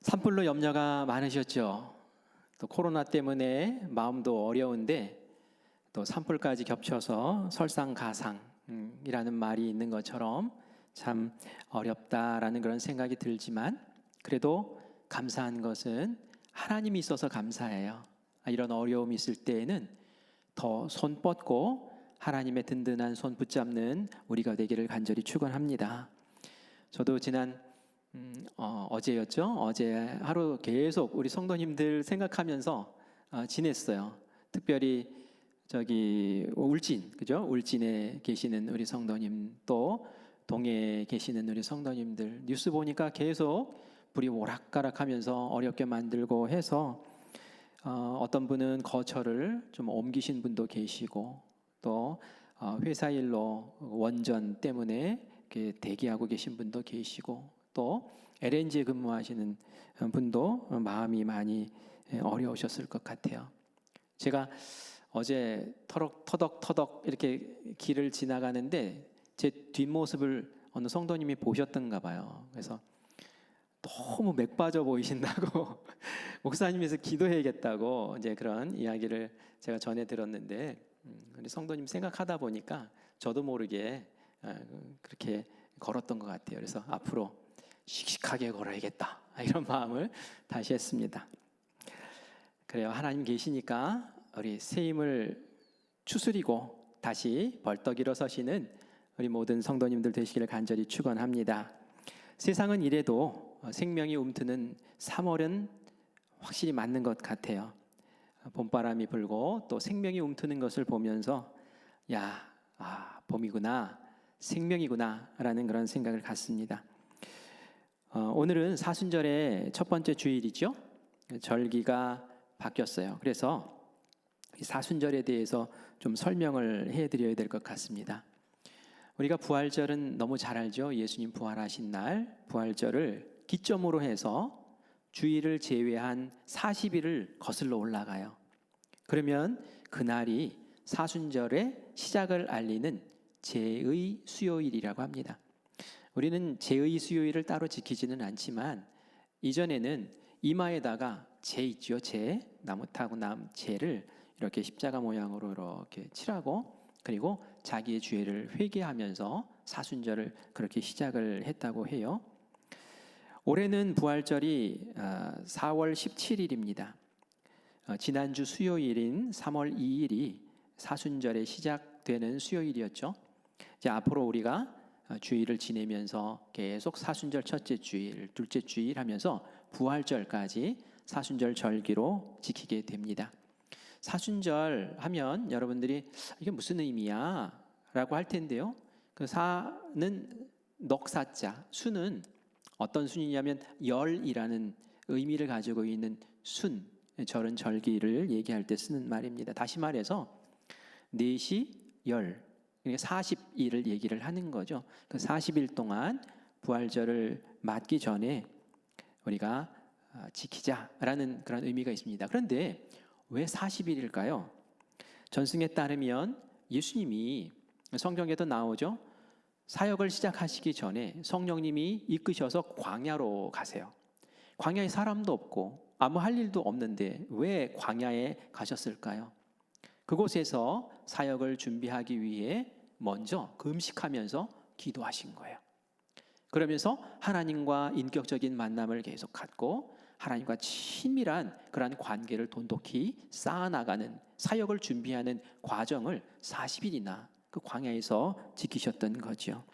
산불로 염려가 많으셨죠. 또 코로나 때문에 마음도 어려운데 또 산불까지 겹쳐서 설상가상이라는 말이 있는 것처럼 참 어렵다라는 그런 생각이 들지만 그래도 감사한 것은 하나님이 있어서 감사해요. 이런 어려움이 있을 때에는 더 손 뻗고 하나님의 든든한 손 붙잡는 우리가 되기를 간절히 축원합니다. 저도 지난 어제였죠. 어제 하루 계속 우리 성도님들 생각하면서 지냈어요. 특별히 저기 울진, 그죠? 울진에 계시는 우리 성도님, 또 동해에 계시는 우리 성도님들 뉴스 보니까 계속 불이 오락가락하면서 어렵게 만들고 해서 어떤 분은 거처를 좀 옮기신 분도 계시고 또 회사 일로 원전 때문에 이렇게 대기하고 계신 분도 계시고 또 LNG에 근무하시는 분도 마음이 많이 어려우셨을 것 같아요. 제가 어제 터덕터덕 이렇게 길을 지나가는데 제 뒷모습을 어느 성도님이 보셨던가 봐요. 그래서 너무 맥 빠져 보이신다고 목사님께서 기도해야겠다고 이제 그런 이야기를 제가 전해 들었는데 우리 성도님 생각하다 보니까 저도 모르게 그렇게 걸었던 것 같아요. 그래서 앞으로 씩씩하게 걸어야겠다 이런 마음을 다시 했습니다. 그래요. 하나님 계시니까 우리 새 힘을 추스리고 다시 벌떡 일어서시는 우리 모든 성도님들 되시기를 간절히 축원합니다. 세상은 이래도 생명이 움트는 3월은 확실히 맞는 것 같아요. 봄바람이 불고 또 생명이 움트는 것을 보면서 봄이구나, 생명이구나 라는 그런 생각을 갖습니다. 오늘은 사순절의 첫 번째 주일이죠. 절기가 바뀌었어요. 그래서 이 사순절에 대해서 좀 설명을 해드려야 될 것 같습니다. 우리가 부활절은 너무 잘 알죠. 예수님 부활하신 날 부활절을 기점으로 해서 주일을 제외한 40일을 거슬러 올라가요. 그러면 그날이 사순절의 시작을 알리는 제의 수요일이라고 합니다. 우리는 제의 수요일을 따로 지키지는 않지만 이전에는 이마에다가 제 있죠. 제, 나무 타고 남 제를 이렇게 십자가 모양으로 이렇게 칠하고 그리고 자기의 죄를 회개하면서 사순절을 그렇게 시작을 했다고 해요. 올해는 부활절이 4월 17일입니다. 지난주 수요일인 3월 2일이 사순절에 시작되는 수요일이었죠. 이제 앞으로 우리가 주일을 지내면서 계속 사순절 첫째 주일, 둘째 주일 하면서 부활절까지 사순절 절기로 지키게 됩니다. 사순절 하면 여러분들이 이게 무슨 의미야? 라고 할 텐데요. 그 사는 넉사자, 수는 어떤 순이냐면 열이라는 의미를 가지고 있는 순, 절은 절기를 얘기할 때 쓰는 말입니다. 다시 말해서 넷이 열, 40일을 얘기를 하는 거죠. 그 40일 동안 부활절을 맞기 전에 우리가 지키자라는 그런 의미가 있습니다. 그런데 왜 40일일까요? 전승에 따르면 예수님이 성경에도 나오죠. 사역을 시작하시기 전에 성령님이 이끄셔서 광야로 가세요. 광야에 사람도 없고 아무 할 일도 없는데 왜 광야에 가셨을까요? 그곳에서 사역을 준비하기 위해 먼저 금식하면서 기도하신 거예요. 그러면서 하나님과 인격적인 만남을 계속 갖고 하나님과 친밀한 그러한 관계를 돈독히 쌓아나가는 사역을 준비하는 과정을 40일이나 그 광야에서 지키셨던 거죠.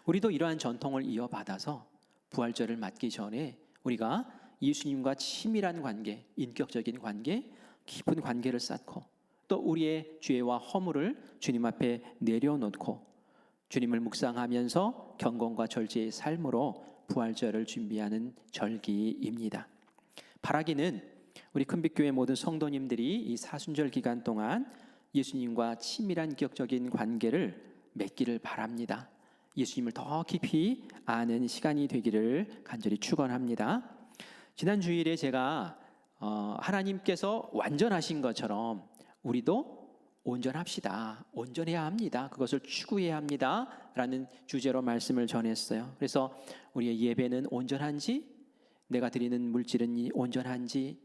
우리도 이러한 전통을 이어받아서 부활절을 맞기 전에 우리가 예수님과 친밀한 관계, 인격적인 관계, 깊은 관계를 쌓고 또 우리의 죄와 허물을 주님 앞에 내려놓고 주님을 묵상하면서 경건과 절제의 삶으로 부활절을 준비하는 절기입니다. 바라기는 우리 큰빛교회 모든 성도님들이 이 사순절 기간 동안 예수님과 친밀한 인격적인 관계를 맺기를 바랍니다. 예수님을 더 깊이 아는 시간이 되기를 간절히 축원합니다. 지난 주일에 제가 하나님께서 완전하신 것처럼 우리도 온전합시다. 온전해야 합니다. 그것을 추구해야 합니다. 라는 주제로 말씀을 전했어요. 그래서 우리의 예배는 온전한지, 내가 드리는 물질은 온전한지,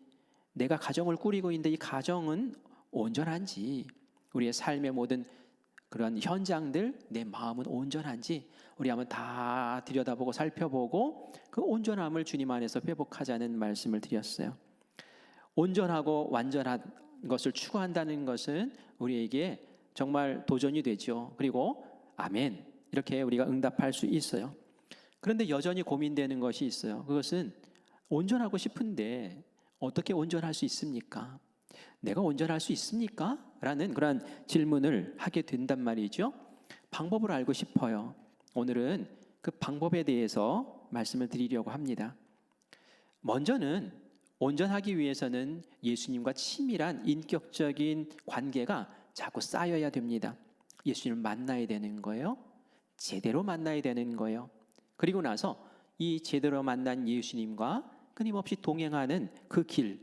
내가 가정을 꾸리고 있는데 이 가정은 온전한지, 우리의 삶의 모든 그런 현장들, 내 마음은 온전한지 우리 한번 다 들여다보고 살펴보고 그 온전함을 주님 안에서 회복하자는 말씀을 드렸어요. 온전하고 완전한 것을 추구한다는 것은 우리에게 정말 도전이 되죠. 그리고 아멘 이렇게 우리가 응답할 수 있어요. 그런데 여전히 고민되는 것이 있어요. 그것은 온전하고 싶은데 어떻게 온전할 수 있습니까? 내가 온전할 수 있습니까? 라는 그런 질문을 하게 된단 말이죠. 방법을 알고 싶어요. 오늘은 그 방법에 대해서 말씀을 드리려고 합니다. 먼저는 온전하기 위해서는 예수님과 친밀한 인격적인 관계가 자꾸 쌓여야 됩니다. 예수님을 만나야 되는 거예요. 제대로 만나야 되는 거예요. 그리고 나서 이 제대로 만난 예수님과 끊임없이 동행하는 그 길,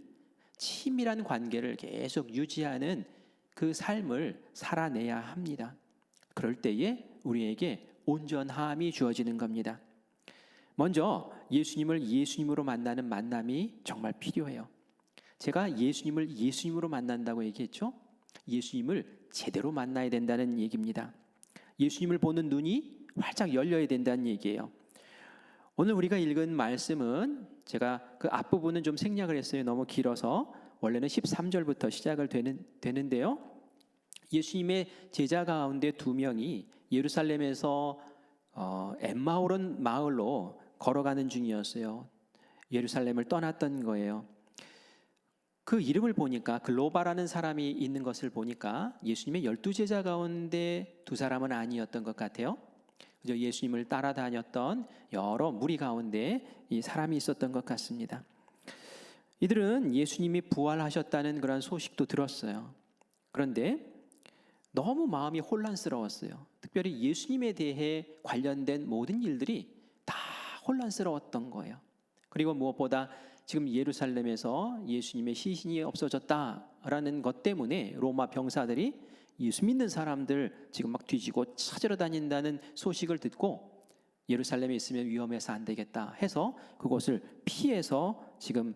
친밀한 관계를 계속 유지하는 그 삶을 살아내야 합니다. 그럴 때에 우리에게 온전함이 주어지는 겁니다. 먼저 예수님을 예수님으로 만나는 만남이 정말 필요해요. 제가 예수님을 예수님으로 만난다고 얘기했죠? 예수님을 제대로 만나야 된다는 얘기입니다. 예수님을 보는 눈이 활짝 열려야 된다는 얘기예요. 오늘 우리가 읽은 말씀은 제가 그 앞부분은 좀 생략을 했어요. 너무 길어서. 원래는 13절부터 시작을 되는데요. 예수님의 제자 가운데 2명이 예루살렘에서 엠마오른 마을로 걸어가는 중이었어요. 예루살렘을 떠났던 거예요. 그 이름을 보니까 글로바라는 사람이 있는 것을 보니까 예수님의 12제자 가운데 2사람은 아니었던 것 같아요. 그저 예수님을 따라다녔던 여러 무리 가운데 이 사람이 있었던 것 같습니다. 이들은 예수님이 부활하셨다는 그런 소식도 들었어요. 그런데 너무 마음이 혼란스러웠어요. 특별히 예수님에 대해 관련된 모든 일들이 다 혼란스러웠던 거예요. 그리고 무엇보다 지금 예루살렘에서 예수님의 시신이 없어졌다라는 것 때문에 로마 병사들이 예수 믿는 사람들 지금 막 뒤지고 찾으러 다닌다는 소식을 듣고 예루살렘에 있으면 위험해서 안 되겠다 해서 그곳을 피해서 지금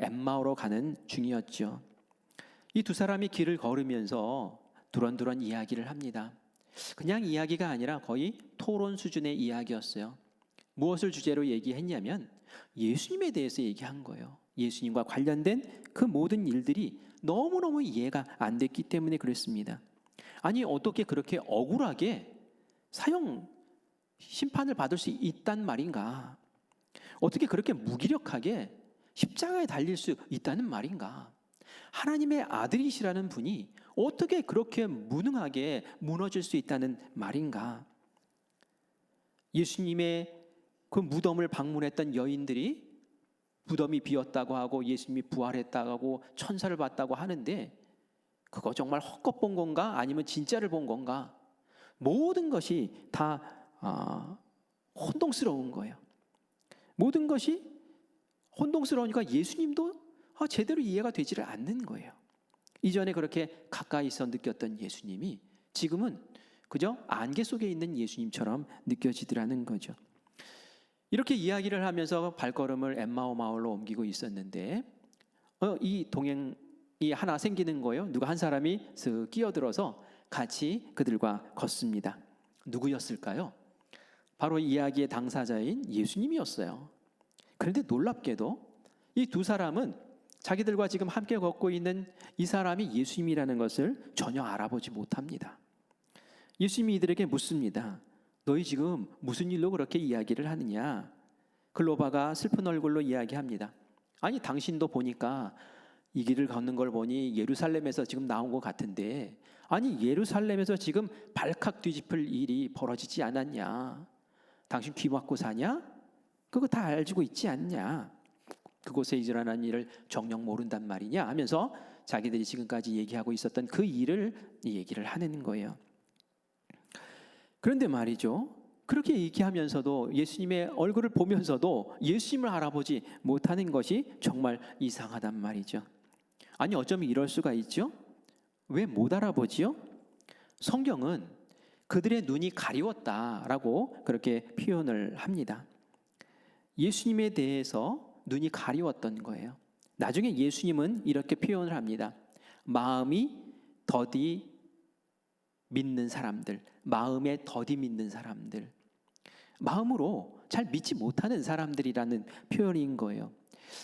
엠마오로 가는 중이었죠. 이 2사람이 길을 걸으면서 두런두런 이야기를 합니다. 그냥 이야기가 아니라 거의 토론 수준의 이야기였어요. 무엇을 주제로 얘기했냐면 예수님에 대해서 얘기한 거예요. 예수님과 관련된 그 모든 일들이 너무너무 이해가 안 됐기 때문에 그랬습니다. 아니 어떻게 그렇게 억울하게 사형 심판을 받을 수 있단 말인가? 어떻게 그렇게 무기력하게 십자가에 달릴 수 있다는 말인가? 하나님의 아들이시라는 분이 어떻게 그렇게 무능하게 무너질 수 있다는 말인가? 예수님의 그 무덤을 방문했던 여인들이 무덤이 비었다고 하고 예수님이 부활했다고 하고 천사를 봤다고 하는데 그거 정말 헛것 본 건가? 아니면 진짜를 본 건가? 모든 것이 다 혼동스러운 거예요. 모든 것이 혼동스러우니까 예수님도 제대로 이해가 되지를 않는 거예요. 이전에 그렇게 가까이서 느꼈던 예수님이 지금은 그저 안개 속에 있는 예수님처럼 느껴지더라는 거죠. 이렇게 이야기를 하면서 발걸음을 엠마오 마을로 옮기고 있었는데 이 동행이 하나 생기는 거예요. 누가 한 사람이 쓱 끼어들어서 같이 그들과 걷습니다. 누구였을까요? 바로 이야기의 당사자인 예수님이었어요. 그런데 놀랍게도 이 2사람은 자기들과 지금 함께 걷고 있는 이 사람이 예수님이라는 것을 전혀 알아보지 못합니다. 예수님이 이들에게 묻습니다. 너희 지금 무슨 일로 그렇게 이야기를 하느냐? 글로바가 슬픈 얼굴로 이야기합니다. 아니 당신도 보니까 이 길을 걷는 걸 보니 예루살렘에서 지금 나온 것 같은데 아니 예루살렘에서 지금 발칵 뒤집을 일이 벌어지지 않았냐? 당신 귀 막고 사냐? 그거 다 알고 있지 않냐? 그곳에 일어난 일을 정녕 모른단 말이냐? 하면서 자기들이 지금까지 얘기하고 있었던 그 일을 얘기를 하는 거예요. 그런데 말이죠. 그렇게 얘기하면서도 예수님의 얼굴을 보면서도 예수님을 알아보지 못하는 것이 정말 이상하단 말이죠. 아니 어쩌면 이럴 수가 있죠? 왜 못 알아보지요? 성경은 그들의 눈이 가리웠다라고 그렇게 표현을 합니다. 예수님에 대해서 눈이 가리웠던 거예요. 나중에 예수님은 이렇게 표현을 합니다. 마음이 더디 믿는 사람들, 마음에 더디 믿는 사람들, 마음으로 잘 믿지 못하는 사람들이라는 표현인 거예요.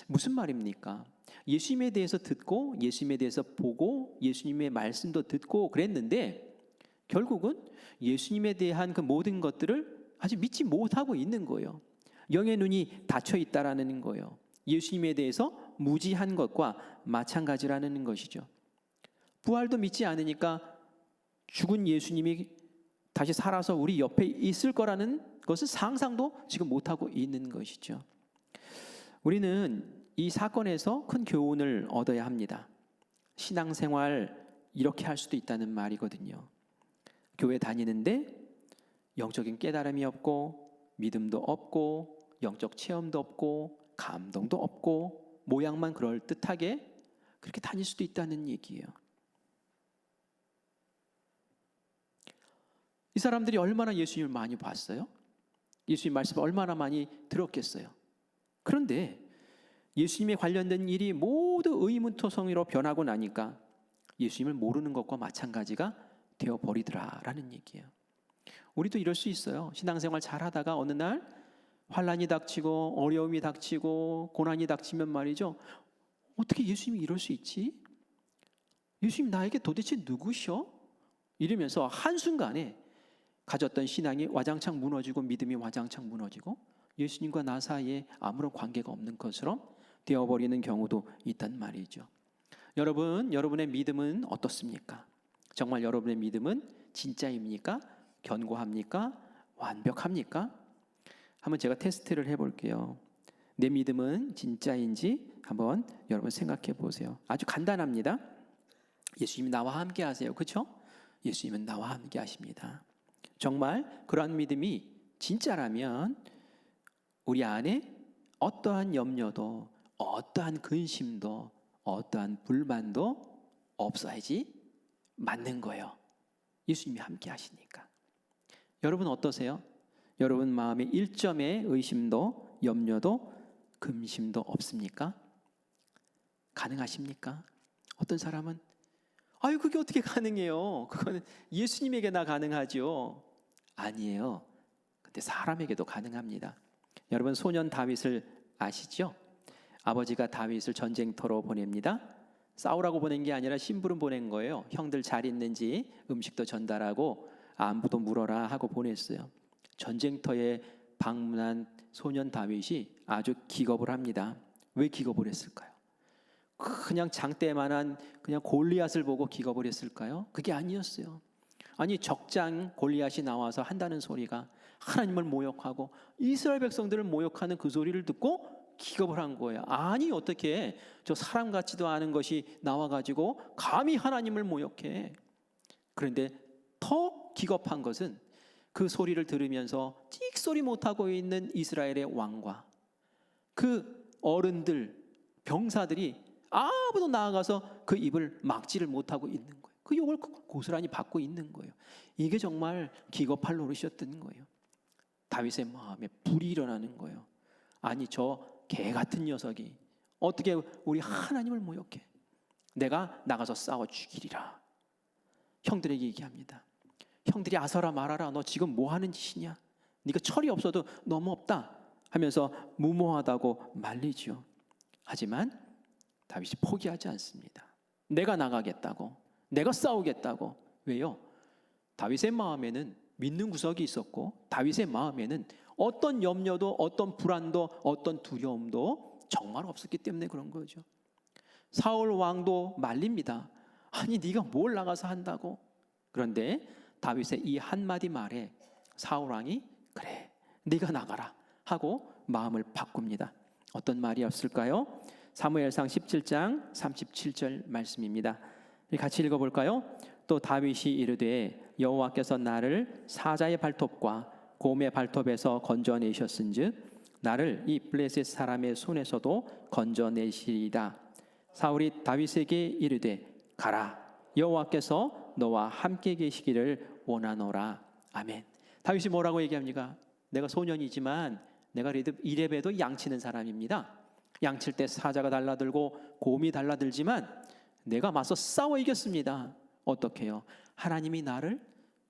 무슨 말입니까? 예수님에 대해서 듣고 예수님에 대해서 보고 예수님의 말씀도 듣고 그랬는데 결국은 예수님에 대한 그 모든 것들을 아직 믿지 못하고 있는 거예요. 영의 눈이 닫혀 있다라는 거예요. 예수님에 대해서 무지한 것과 마찬가지라는 것이죠. 부활도 믿지 않으니까 죽은 예수님이 다시 살아서 우리 옆에 있을 거라는 것은 상상도 지금 못하고 있는 것이죠. 우리는 이 사건에서 큰 교훈을 얻어야 합니다. 신앙생활 이렇게 할 수도 있다는 말이거든요. 교회 다니는데 영적인 깨달음이 없고 믿음도 없고 영적 체험도 없고 감동도 없고 모양만 그럴듯하게 그렇게 다닐 수도 있다는 얘기예요. 이 사람들이 얼마나 예수님을 많이 봤어요? 예수님 말씀을 얼마나 많이 들었겠어요? 그런데 예수님에 관련된 일이 모두 의문투성이로 변하고 나니까 예수님을 모르는 것과 마찬가지가 되어버리더라라는 얘기예요. 우리도 이럴 수 있어요. 신앙생활 잘하다가 어느 날 환난이 닥치고 어려움이 닥치고 고난이 닥치면 말이죠. 어떻게 예수님이 이럴 수 있지? 예수님 나에게 도대체 누구셔? 이러면서 한순간에 가졌던 신앙이 와장창 무너지고 믿음이 와장창 무너지고 예수님과 나 사이에 아무런 관계가 없는 것처럼 되어버리는 경우도 있단 말이죠. 여러분, 여러분의 믿음은 어떻습니까? 정말 여러분의 믿음은 진짜입니까? 견고합니까? 완벽합니까? 한번 제가 테스트를 해볼게요. 내 믿음은 진짜인지 한번 여러분 생각해 보세요. 아주 간단합니다. 예수님이 나와 함께 하세요. 그렇죠? 예수님은 나와 함께 하십니다. 정말 그러한 믿음이 진짜라면 우리 안에 어떠한 염려도 어떠한 근심도 어떠한 불만도 없어야지 맞는 거예요. 예수님이 함께 하시니까. 여러분 어떠세요? 여러분 마음에 1점의 의심도 염려도 근심도 없습니까? 가능하십니까? 어떤 사람은 아유 그게 어떻게 가능해요? 그거는 예수님에게나 가능하죠. 아니에요. 근데 사람에게도 가능합니다. 여러분 소년 다윗을 아시죠? 아버지가 다윗을 전쟁터로 보냅니다. 싸우라고 보낸 게 아니라 심부름 보낸 거예요. 형들 잘 있는지 음식도 전달하고 안부도 물어라 하고 보냈어요. 전쟁터에 방문한 소년 다윗이 아주 기겁을 합니다. 왜 기겁을 했을까요? 그냥 장대만한 그냥 골리앗을 보고 기겁을 했을까요? 그게 아니었어요. 아니 적장 골리앗이 나와서 한다는 소리가 하나님을 모욕하고 이스라엘 백성들을 모욕하는 그 소리를 듣고 기겁을 한 거예요. 아니 어떻게 저 사람 같지도 않은 것이 나와가지고 감히 하나님을 모욕해. 그런데 더 기겁한 것은 그 소리를 들으면서 찍소리 못하고 있는 이스라엘의 왕과 그 어른들 병사들이 아무도 나아가서 그 입을 막지를 못하고 있는 거예요. 그 욕을 고스란히 받고 있는 거예요. 이게 정말 기겁할 노릇이었던 거예요. 다윗의 마음에 불이 일어나는 거예요. 아니 저 개 같은 녀석이 어떻게 우리 하나님을 모욕해? 내가 나가서 싸워 죽이리라. 형들에게 얘기합니다. 형들이 아서라 말아라. 너 지금 뭐 하는 짓이냐? 네가 철이 없어도 너무 없다 하면서 무모하다고 말리죠. 하지만 다윗이 포기하지 않습니다. 내가 나가겠다고, 내가 싸우겠다고. 왜요? 다윗의 마음에는 믿는 구석이 있었고 다윗의 마음에는 어떤 염려도 어떤 불안도 어떤 두려움도 정말 없었기 때문에 그런 거죠. 사울 왕도 말립니다. 아니 네가 뭘 나가서 한다고? 그런데 다윗의 이 한마디 말에 사울 왕이 그래 네가 나가라 하고 마음을 바꿉니다. 어떤 말이었을까요? 사무엘상 17장 37절 말씀입니다. 같이 읽어볼까요? 또 다윗이 이르되 여호와께서 나를 사자의 발톱과 곰의 발톱에서 건져내셨은즉 나를 이 블레셋 사람의 손에서도 건져내시리이다. 사울이 다윗에게 이르되 가라 여호와께서 너와 함께 계시기를 원하노라. 아멘. 다윗이 뭐라고 얘기합니까? 내가 소년이지만 내가 이래봬도 양치는 사람입니다. 양칠 때 사자가 달라들고 곰이 달라들지만 내가 맞서 싸워 이겼습니다. 어떻게 해요? 하나님이 나를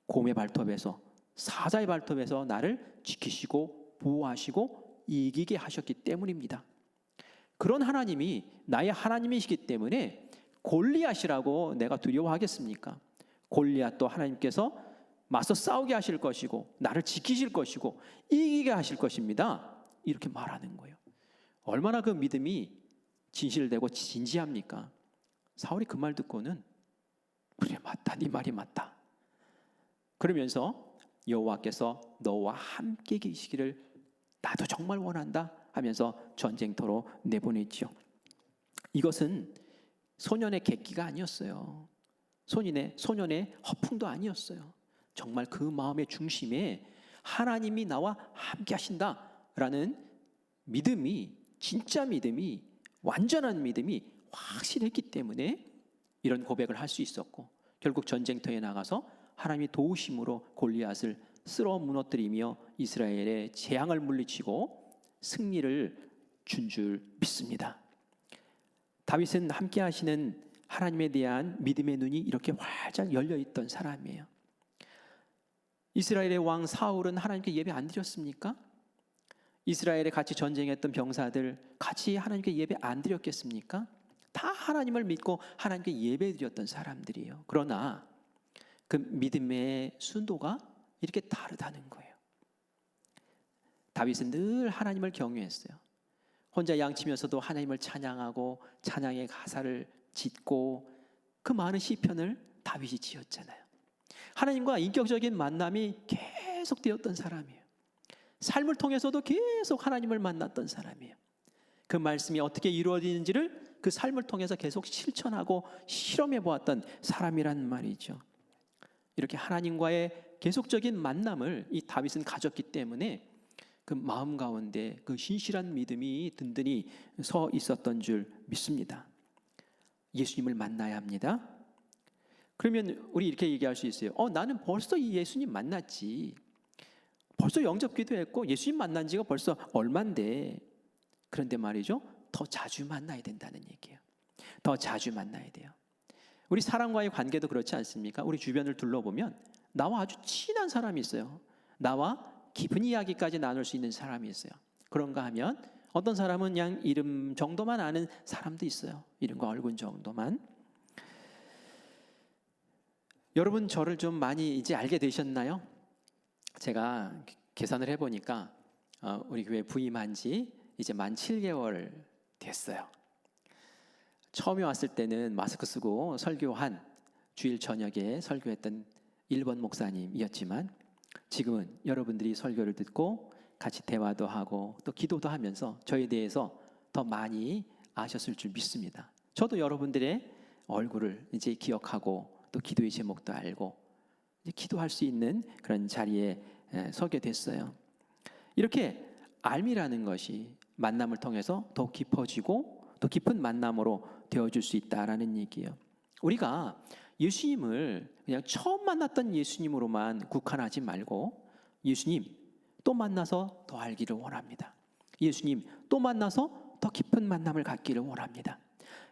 곰의 발톱에서, 사자의 발톱에서 나를 지키시고 보호하시고 이기게 하셨기 때문입니다. 그런 하나님이 나의 하나님이시기 때문에 골리앗이라고 내가 두려워하겠습니까? 골리앗도 하나님께서 맞서 싸우게 하실 것이고 나를 지키실 것이고 이기게 하실 것입니다. 이렇게 말하는 거예요. 얼마나 그 믿음이 진실되고 진지합니까? 사울이 그 말 듣고는 그래, 맞다, 네 말이 맞다. 그러면서 여호와께서 너와 함께 계시기를 나도 정말 원한다 하면서 전쟁터로 내보냈죠. 이것은 소년의 객기가 아니었어요. 소년의 허풍도 아니었어요. 정말 그 마음의 중심에 하나님이 나와 함께 하신다라는 믿음이, 진짜 믿음이, 완전한 믿음이 확실했기 때문에 이런 고백을 할 수 있었고, 결국 전쟁터에 나가서 하나님이 도우심으로 골리앗을 쓸어 무너뜨리며 이스라엘의 재앙을 물리치고 승리를 준 줄 믿습니다. 다윗은 함께 하시는 하나님에 대한 믿음의 눈이 이렇게 활짝 열려 있던 사람이에요. 이스라엘의 왕 사울은 하나님께 예배 안 드렸습니까? 이스라엘에 같이 전쟁했던 병사들 같이 하나님께 예배 안 드렸겠습니까? 다 하나님을 믿고 하나님께 예배 드렸던 사람들이에요. 그러나 그 믿음의 순도가 이렇게 다르다는 거예요. 다윗은 늘 하나님을 경외했어요. 혼자 양치면서도 하나님을 찬양하고 찬양의 가사를 짓고 그 많은 시편을 다윗이 지었잖아요. 하나님과 인격적인 만남이 계속되었던 사람이에요. 삶을 통해서도 계속 하나님을 만났던 사람이에요. 그 말씀이 어떻게 이루어지는지를 그 삶을 통해서 계속 실천하고 실험해 보았던 사람이란 말이죠. 이렇게 하나님과의 계속적인 만남을 이 다윗은 가졌기 때문에 그 마음 가운데 그 신실한 믿음이 든든히 서 있었던 줄 믿습니다. 예수님을 만나야 합니다. 그러면 우리 이렇게 얘기할 수 있어요. 나는 벌써 이 예수님 만났지. 벌써 영접 기도했고 예수님 만난 지가 벌써 얼만데. 그런데 말이죠, 더 자주 만나야 된다는 얘기예요. 더 자주 만나야 돼요. 우리 사람과의 관계도 그렇지 않습니까? 우리 주변을 둘러보면 나와 아주 친한 사람이 있어요. 나와 깊은 이야기까지 나눌 수 있는 사람이 있어요. 그런가 하면 어떤 사람은 그냥 이름 정도만 아는 사람도 있어요. 이름과 얼굴 정도만. 여러분 저를 좀 많이 이제 알게 되셨나요? 제가 계산을 해보니까 우리 교회 부임한 지 이제 만 7개월 됐어요. 처음에 왔을 때는 마스크 쓰고 설교한 주일 저녁에 설교했던 1번 목사님이었지만 지금은 여러분들이 설교를 듣고 같이 대화도 하고 또 기도도 하면서 저에 대해서 더 많이 아셨을 줄 믿습니다. 저도 여러분들의 얼굴을 이제 기억하고 또 기도의 제목도 알고 이제 기도할 수 있는 그런 자리에 서게 됐어요. 이렇게 알미라는 것이 만남을 통해서 더 깊어지고 또 깊은 만남으로 되어줄 수 있다라는 얘기예요. 우리가 예수님을 그냥 처음 만났던 예수님으로만 국한하지 말고 예수님 또 만나서 더 알기를 원합니다. 예수님 또 만나서 더 깊은 만남을 갖기를 원합니다.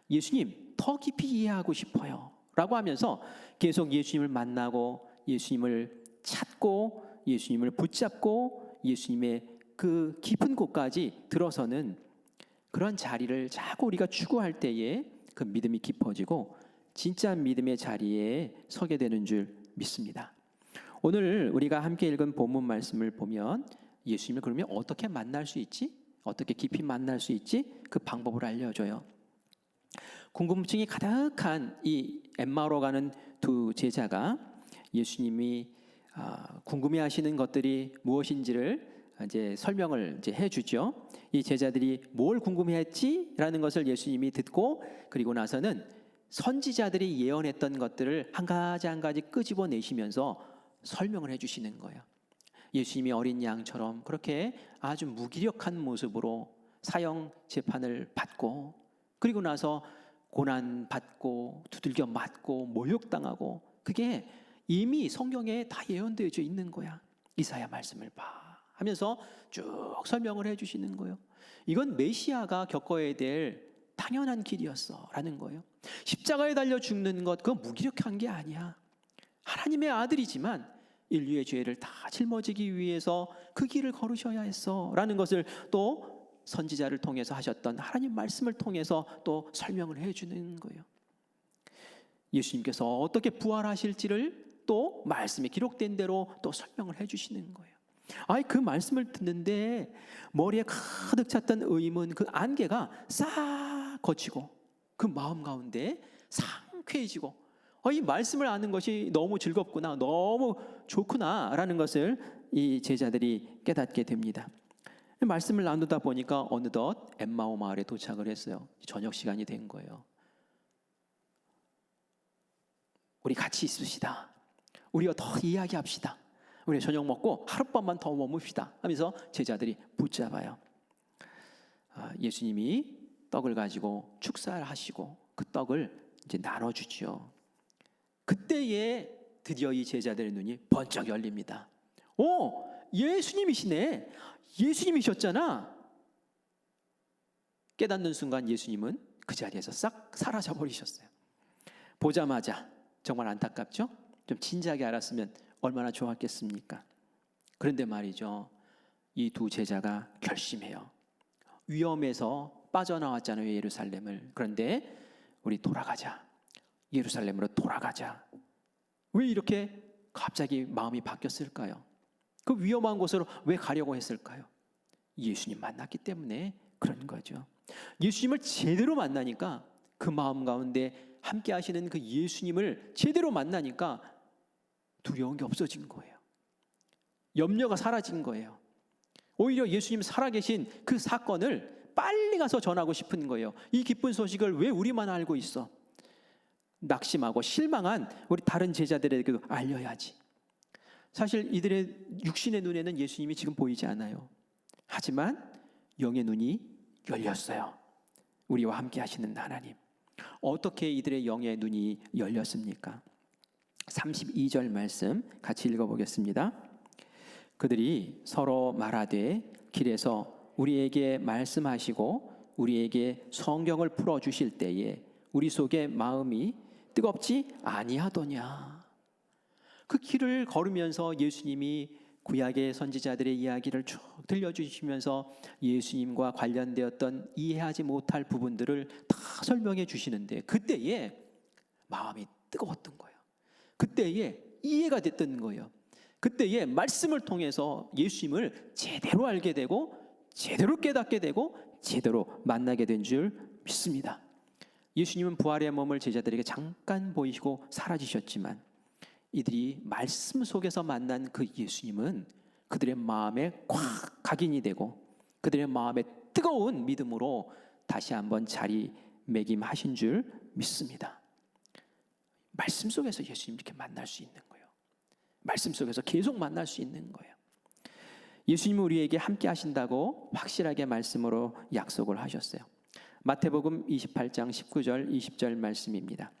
예수님 더 깊이 이해하고 싶어요 라고 하면서 계속 예수님을 만나고 예수님을 찾고 예수님을 붙잡고 예수님의 그 깊은 곳까지 들어서는 그런 자리를 자꾸 우리가 추구할 때에 그 믿음이 깊어지고 진짜 믿음의 자리에 서게 되는 줄 믿습니다. 오늘 우리가 함께 읽은 본문 말씀을 보면 예수님을 그러면 어떻게 만날 수 있지? 어떻게 깊이 만날 수 있지? 그 방법을 알려줘요. 궁금증이 가득한 이 엠마오로 가는 두 제자가 예수님이 궁금해하시는 것들이 무엇인지를 이제 설명을 이제 해주죠. 이 제자들이 뭘 궁금해했지라는 것을 예수님이 듣고 그리고 나서는 선지자들이 예언했던 것들을 한 가지 한 가지 끄집어내시면서 설명을 해주시는 거예요. 예수님이 어린 양처럼 그렇게 아주 무기력한 모습으로 사형 재판을 받고 그리고 나서 고난 받고 두들겨 맞고 모욕당하고 그게 이미 성경에 다 예언되어져 있는 거야. 이사야 말씀을 봐 하면서 쭉 설명을 해주시는 거예요. 이건 메시아가 겪어야 될 당연한 길이었어라는 거예요. 십자가에 달려 죽는 것, 그건 무기력한 게 아니야. 하나님의 아들이지만 인류의 죄를 다 짊어지기 위해서 그 길을 걸으셔야 했어라는 것을 또 선지자를 통해서 하셨던 하나님 말씀을 통해서 또 설명을 해주는 거예요. 예수님께서 어떻게 부활하실지를 또 말씀에 기록된 대로 또 설명을 해주시는 거예요. 그 말씀을 듣는데 머리에 가득 찼던 의문, 그 안개가 싹 거치고 그 마음 가운데 상쾌해지고 이 말씀을 아는 것이 너무 즐겁구나, 너무 좋구나라는 것을 이 제자들이 깨닫게 됩니다. 말씀을 나누다 보니까 어느덧 엠마오 마을에 도착을 했어요. 저녁 시간이 된 거예요. 우리 같이 있읍시다. 우리가 더 이야기합시다. 우리 저녁 먹고 하룻밤만 더 머뭅시다 하면서 제자들이 붙잡아요. 예수님이 떡을 가지고 축사를 하시고 그 떡을 이제 나눠주죠. 그때에 드디어 이 제자들의 눈이 번쩍 열립니다. 예수님이시네. 예수님이셨잖아. 깨닫는 순간 예수님은 그 자리에서 싹 사라져 버리셨어요. 보자마자 정말 안타깝죠? 좀 진지하게 알았으면 얼마나 좋았겠습니까? 그런데 말이죠, 이 두 제자가 결심해요. 위험에서 빠져나왔잖아요, 예루살렘을. 그런데 우리 돌아가자. 예루살렘으로 돌아가자. 왜 이렇게 갑자기 마음이 바뀌었을까요? 그 위험한 곳으로 왜 가려고 했을까요? 예수님 만났기 때문에 그런 거죠. 예수님을 제대로 만나니까 그 마음 가운데 함께 하시는 그 예수님을 제대로 만나니까 두려운 게 없어진 거예요. 염려가 사라진 거예요. 오히려 예수님 살아계신 그 사건을 빨리 가서 전하고 싶은 거예요. 이 기쁜 소식을 왜 우리만 알고 있어? 낙심하고 실망한 우리 다른 제자들에게도 알려야지. 사실 이들의 육신의 눈에는 예수님이 지금 보이지 않아요. 하지만 영의 눈이 열렸어요. 우리와 함께 하시는 하나님. 어떻게 이들의 영의 눈이 열렸습니까? 32절 말씀 같이 읽어보겠습니다. 그들이 서로 말하되 길에서 우리에게 말씀하시고 우리에게 성경을 풀어주실 때에 우리 속에 마음이 뜨겁지 아니하더냐. 그 길을 걸으면서 예수님이 구약의 선지자들의 이야기를 쭉 들려주시면서 예수님과 관련되었던 이해하지 못할 부분들을 다 설명해 주시는데 그때에 마음이 뜨거웠던 거예요. 그때에 이해가 됐던 거예요. 그때에 말씀을 통해서 예수님을 제대로 알게 되고 제대로 깨닫게 되고 제대로 만나게 된 줄 믿습니다. 예수님은 부활의 몸을 제자들에게 잠깐 보이시고 사라지셨지만 이들이 말씀 속에서 만난 그 예수님은 그들의 마음에 꽉 각인이 되고 그들의 마음에 뜨거운 믿음으로 다시 한번 자리매김하신 줄 믿습니다. 말씀 속에서 예수님 이렇게 만날 수 있는 거예요. 말씀 속에서 계속 만날 수 있는 거예요. 예수님은 우리에게 함께 하신다고 확실하게 말씀으로 약속을 하셨어요. 마태복음 28장 19절 20절 말씀입니다.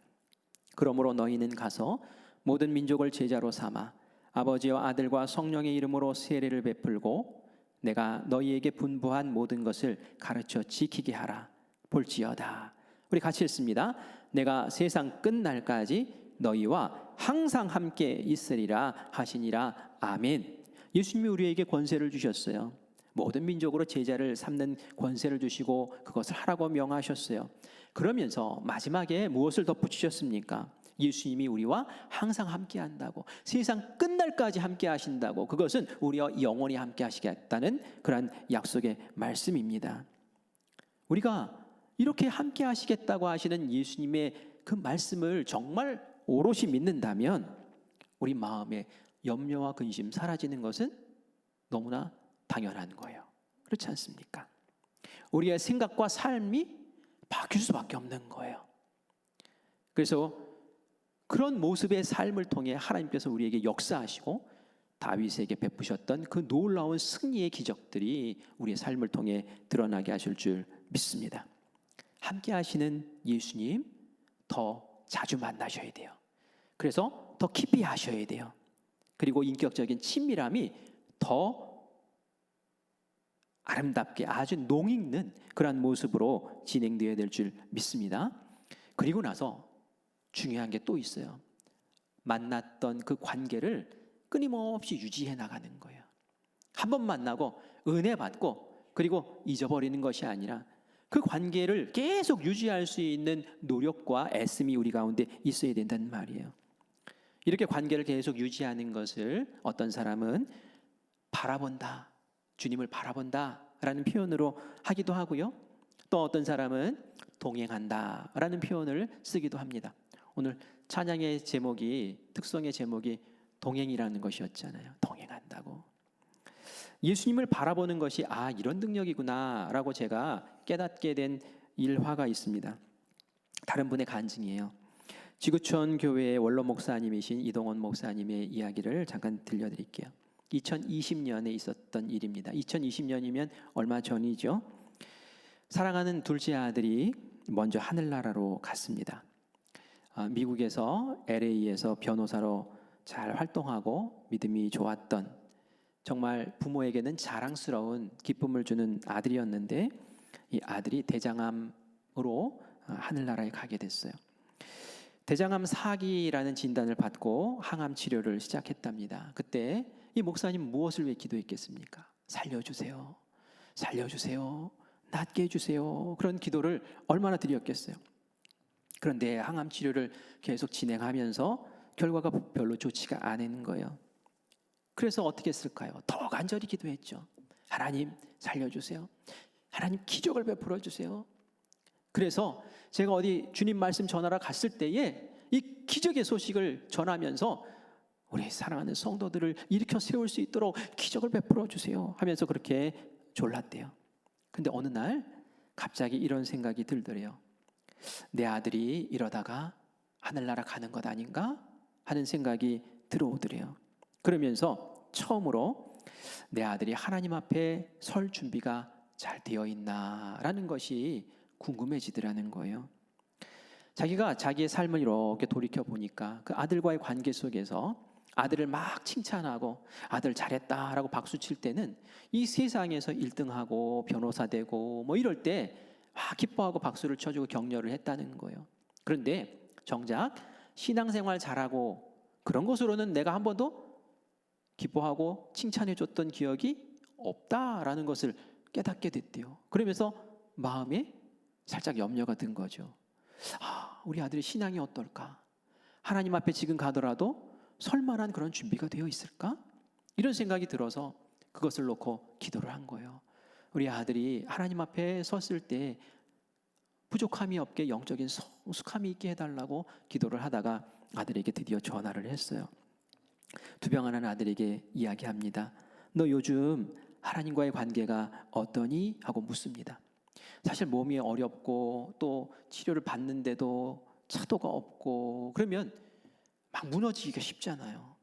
그러므로 너희는 가서 모든 민족을 제자로 삼아 아버지와 아들과 성령의 이름으로 세례를 베풀고 내가 너희에게 분부한 모든 것을 가르쳐 지키게 하라. 볼지어다. 우리 같이 읽습니다. 내가 세상 끝날까지 너희와 항상 함께 있으리라 하시니라. 아멘. 예수님이 우리에게 권세를 주셨어요. 모든 민족으로 제자를 삼는 권세를 주시고 그것을 하라고 명하셨어요. 그러면서 마지막에 무엇을 덧붙이셨습니까? 예수님이 우리와 항상 함께 한다고, 세상 끝날까지 함께 하신다고, 그것은 우리와 영원히 함께 하시겠다는 그런 약속의 말씀입니다. 우리가 이렇게 함께 하시겠다고 하시는 예수님의 그 말씀을 정말 오롯이 믿는다면 우리 마음에 염려와 근심 사라지는 것은 너무나 당연한 거예요. 그렇지 않습니까? 우리의 생각과 삶이 바뀔 수밖에 없는 거예요. 그래서 그런 모습의 삶을 통해 하나님께서 우리에게 역사하시고 다윗에게 베푸셨던 그 놀라운 승리의 기적들이 우리의 삶을 통해 드러나게 하실 줄 믿습니다. 함께 하시는 예수님 더 자주 만나셔야 돼요. 그래서 더 깊이 하셔야 돼요. 그리고 인격적인 친밀함이 더 아름답게 아주 농익는 그러한 모습으로 진행되어야 될 줄 믿습니다. 그리고 나서 중요한 게 또 있어요. 만났던 그 관계를 끊임없이 유지해 나가는 거예요. 한 번 만나고 은혜 받고 그리고 잊어버리는 것이 아니라 그 관계를 계속 유지할 수 있는 노력과 애씀이 우리 가운데 있어야 된다는 말이에요. 이렇게 관계를 계속 유지하는 것을 어떤 사람은 바라본다, 주님을 바라본다 라는 표현으로 하기도 하고요. 또 어떤 사람은 동행한다 라는 표현을 쓰기도 합니다. 오늘 찬양의 제목이, 특성의 제목이 동행이라는 것이었잖아요. 동행한다고. 예수님을 바라보는 것이 이런 능력이구나 라고 제가 깨닫게 된 일화가 있습니다. 다른 분의 간증이에요. 지구촌 교회의 원로 목사님이신 이동원 목사님의 이야기를 잠깐 들려드릴게요. 2020년에 있었던 일입니다. 2020년이면 얼마 전이죠. 사랑하는 둘째 아들이 먼저 하늘나라로 갔습니다. 미국에서 LA에서 변호사로 잘 활동하고 믿음이 좋았던, 정말 부모에게는 자랑스러운 기쁨을 주는 아들이었는데, 이 아들이 대장암으로 하늘나라에 가게 됐어요. 대장암 4기라는 진단을 받고 항암 치료를 시작했답니다. 그때 이 목사님 무엇을 왜 기도했겠습니까? 살려주세요, 살려주세요, 낫게 해주세요. 그런 기도를 얼마나 드렸겠어요. 그런데 항암 치료를 계속 진행하면서 결과가 별로 좋지가 않은 거예요. 그래서 어떻게 했을까요? 더 간절히 기도했죠. 하나님 살려주세요, 하나님 기적을 베풀어 주세요. 그래서 제가 어디 주님 말씀 전하러 갔을 때에 이 기적의 소식을 전하면서 우리 사랑하는 성도들을 일으켜 세울 수 있도록 기적을 베풀어 주세요 하면서 그렇게 졸랐대요. 근데 어느 날 갑자기 이런 생각이 들더래요. 내 아들이 이러다가 하늘나라 가는 것 아닌가 하는 생각이 들어오더래요. 그러면서 처음으로 내 아들이 하나님 앞에 설 준비가 잘 되어 있나라는 것이 궁금해지더라는 거예요. 자기가 자기의 삶을 이렇게 돌이켜 보니까 그 아들과의 관계 속에서 아들을 막 칭찬하고 아들 잘했다라고 박수 칠 때는 이 세상에서 1등하고 변호사 되고 뭐 이럴 때 막 기뻐하고 박수를 쳐주고 격려를 했다는 거예요. 그런데 정작 신앙생활 잘하고 그런 것으로는 내가 한 번도 기뻐하고 칭찬해줬던 기억이 없다라는 것을 깨닫게 됐대요. 그러면서 마음에 살짝 염려가 든 거죠. 우리 아들의 신앙이 어떨까? 하나님 앞에 지금 가더라도 설만한 그런 준비가 되어 있을까? 이런 생각이 들어서 그것을 놓고 기도를 한 거예요. 우리 아들이 하나님 앞에 섰을 때 부족함이 없게 영적인 성숙함이 있게 해달라고 기도를 하다가 아들에게 드디어 전화를 했어요. 투병하는 아들에게 이야기합니다. 너 요즘 하나님과의 관계가 어떠니? 하고 묻습니다. 사실 몸이 어렵고 또 치료를 받는데도 차도가 없고 그러면 막 무너지기가 쉽잖아요.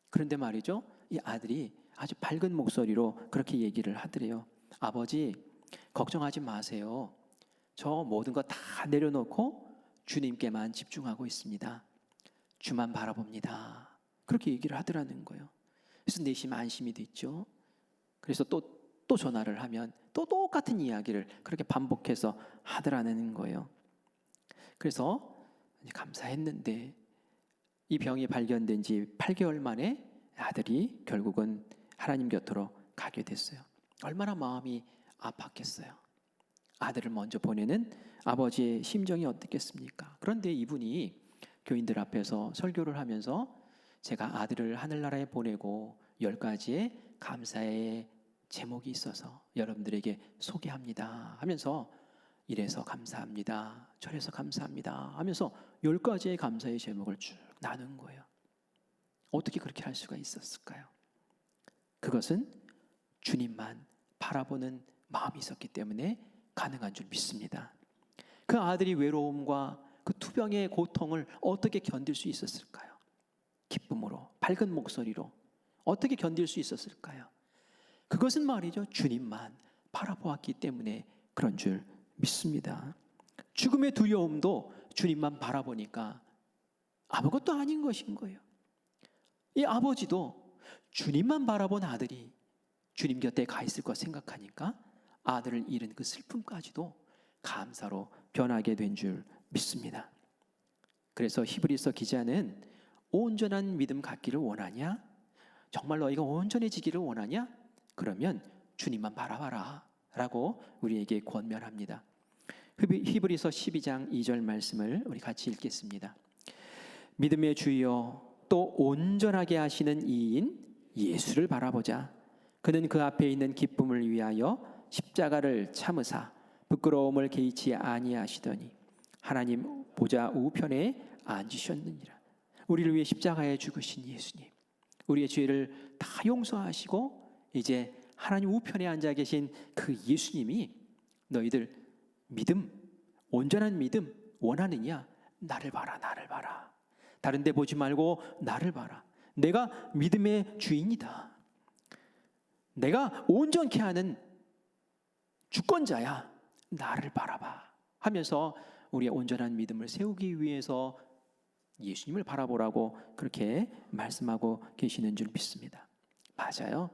그런데 말이죠, 이 아들이 아주 밝은 목소리로 그렇게 얘기를 하더래요. 아버지, 걱정하지 마세요. 저 모든 거 다 내려놓고 주님께만 집중하고 있습니다. 주만 바라봅니다. 그렇게 얘기를 하더라는 거예요. 그래서 내심 안심이 됐죠. 그래서 또 전화를 하면 또 똑같은 이야기를 그렇게 반복해서 하더라는 거예요. 그래서 감사했는데 이 병이 발견된 지 8개월 만에 아들이 결국은 하나님 곁으로 가게 됐어요. 얼마나 마음이 아팠겠어요. 아들을 먼저 보내는 아버지의 심정이 어떻겠습니까? 그런데 이분이 교인들 앞에서 설교를 하면서 제가 아들을 하늘나라에 보내고 10가지의 감사의 제목이 있어서 여러분들에게 소개합니다 하면서 이래서 감사합니다, 저래서 감사합니다 하면서 10가지의 감사의 제목을 쭉 나눈 거예요. 어떻게 그렇게 할 수가 있었을까요? 그것은 주님만 바라보는 마음이 있었기 때문에 가능한 줄 믿습니다. 그 아들이 외로움과 그 투병의 고통을 어떻게 견딜 수 있었을까요? 기쁨으로, 밝은 목소리로 어떻게 견딜 수 있었을까요? 그것은 말이죠, 주님만 바라보았기 때문에 그런 줄 믿습니다. 죽음의 두려움도 주님만 바라보니까 아무것도 아닌 것인 거예요. 이 아버지도 주님만 바라본 아들이 주님 곁에 가 있을 것 생각하니까 아들을 잃은 그 슬픔까지도 감사로 변하게 된 줄 믿습니다. 그래서 히브리서 기자는 온전한 믿음 갖기를 원하냐? 정말 너희가 온전해지기를 원하냐? 그러면 주님만 바라봐라 라고 우리에게 권면합니다. 히브리서 12장 2절 말씀을 우리 같이 읽겠습니다. 믿음의 주여 또 온전하게 하시는 이인 예수를 바라보자. 그는 그 앞에 있는 기쁨을 위하여 십자가를 참으사 부끄러움을 개의치 아니하시더니 하나님 보좌 우편에 앉으셨느니라. 우리를 위해 십자가에 죽으신 예수님, 우리의 죄를 다 용서하시고 이제 하나님 우편에 앉아 계신 그 예수님이 너희들 믿음, 온전한 믿음 원하느냐? 나를 봐라, 나를 봐라. 다른 데 보지 말고 나를 봐라. 내가 믿음의 주인이다. 내가 온전케 하는 주권자야. 나를 바라봐 하면서 우리의 온전한 믿음을 세우기 위해서 예수님을 바라보라고 그렇게 말씀하고 계시는 줄 믿습니다. 맞아요.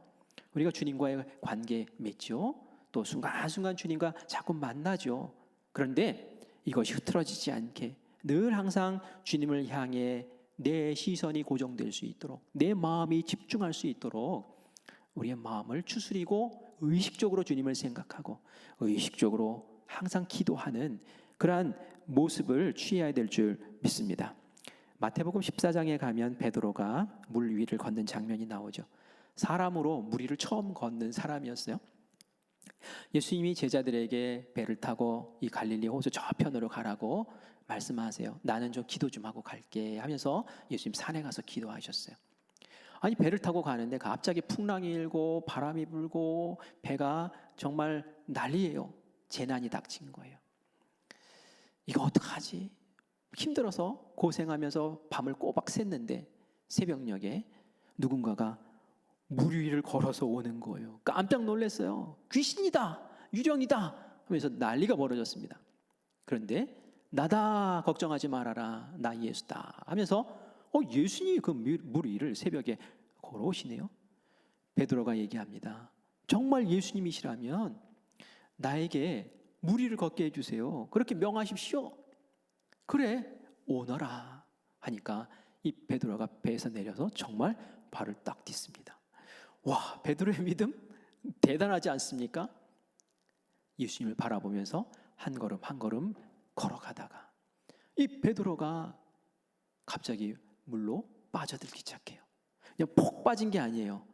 우리가 주님과의 관계 맺죠. 또 순간순간 주님과 자꾸 만나죠. 그런데 이것이 흐트러지지 않게 늘 항상 주님을 향해 내 시선이 고정될 수 있도록, 내 마음이 집중할 수 있도록 우리의 마음을 추스리고 의식적으로 주님을 생각하고 의식적으로 항상 기도하는 그러한 모습을 취해야 될 줄 믿습니다. 마태복음 14장에 가면 베드로가 물 위를 걷는 장면이 나오죠. 사람으로 물 위를 처음 걷는 사람이었어요. 예수님이 제자들에게 배를 타고 이 갈릴리 호수 저편으로 가라고 말씀하세요. 나는 좀 기도 좀 하고 갈게 하면서 예수님 산에 가서 기도하셨어요. 아니 배를 타고 가는데 갑자기 풍랑이 일고 바람이 불고 배가 정말 난리예요. 재난이 닥친 거예요. 이거 어떡하지? 힘들어서 고생하면서 밤을 꼬박 샜는데 새벽녘에 누군가가 물 위를 걸어서 오는 거예요. 깜짝 놀랐어요. 귀신이다, 유령이다 하면서 난리가 벌어졌습니다. 그런데 나다, 걱정하지 말아라, 나 예수다 하면서 예수님이 그 물 위를 새벽에 걸어오시네요. 베드로가 얘기합니다. 정말 예수님이시라면 나에게 물 위를 걷게 해주세요. 그렇게 명하십시오. 그래, 오너라 하니까 이 베드로가 배에서 내려서 정말 발을 딱 딛습니다. 와, 베드로의 믿음 대단하지 않습니까? 예수님을 바라보면서 한 걸음 한 걸음 걸어가다가 이 베드로가 갑자기 물로 빠져들기 시작해요. 그냥 폭 빠진 게 아니에요.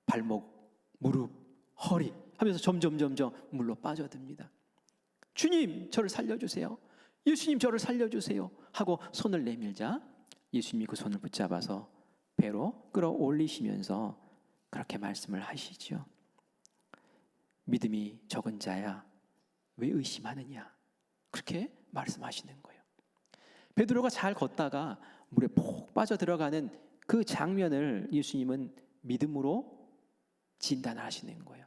발목, 무릎, 허리 하면서 점점 물로 빠져듭니다. 주님, 저를 살려주세요. 예수님, 저를 살려주세요 하고 손을 내밀자 예수님이 그 손을 붙잡아서 배로 끌어올리시면서 그렇게 말씀을 하시죠. 믿음이 적은 자야, 왜 의심하느냐? 그렇게 말씀하시는 거예요. 베드로가 잘 걷다가 물에 폭 빠져 들어가는 그 장면을 예수님은 믿음으로 진단하시는 거예요.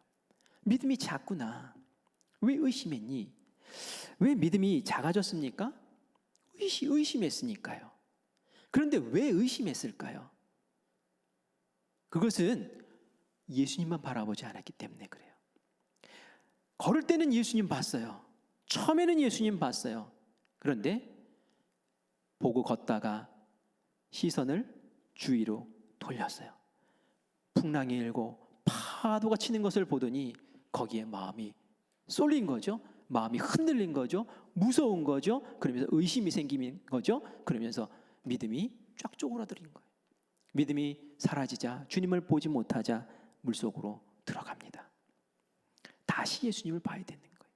믿음이 작구나. 왜 의심했니? 왜 믿음이 작아졌습니까? 의심했으니까요. 그런데 왜 의심했을까요? 그것은 예수님만 바라보지 않았기 때문에 그래요. 걸을 때는 예수님 봤어요. 처음에는 예수님 봤어요. 그런데 보고 걷다가 시선을 주위로 돌렸어요. 풍랑이 일고 파도가 치는 것을 보더니 거기에 마음이 쏠린 거죠. 마음이 흔들린 거죠. 무서운 거죠. 그러면서 의심이 생기는 거죠. 그러면서 믿음이 쫙 쪼그라들인 거예요. 믿음이 사라지자 주님을 보지 못하자 물속으로 들어갑니다. 다시 예수님을 봐야 되는 거예요.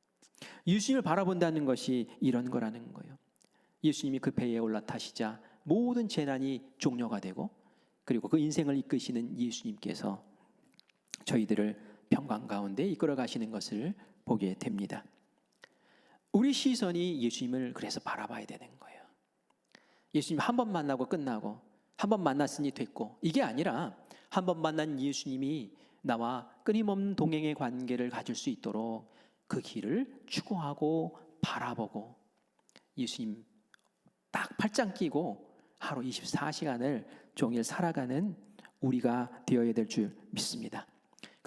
예수님을 바라본다는 것이 이런 거라는 거예요. 예수님이 그 배에 올라타시자 모든 재난이 종료가 되고 그리고 그 인생을 이끄시는 예수님께서 저희들을 평강 가운데 이끌어 가시는 것을 보게 됩니다. 우리 시선이 예수님을 그래서 바라봐야 되는 거예요. 예수님 한 번 만나고 끝나고 한 번 만났으니 됐고 이게 아니라 한 번 만난 예수님이 나와 끊임없는 동행의 관계를 가질 수 있도록 그 길을 추구하고 바라보고 예수님 딱 팔짱 끼고 하루 24시간을 종일 살아가는 우리가 되어야 될 줄 믿습니다.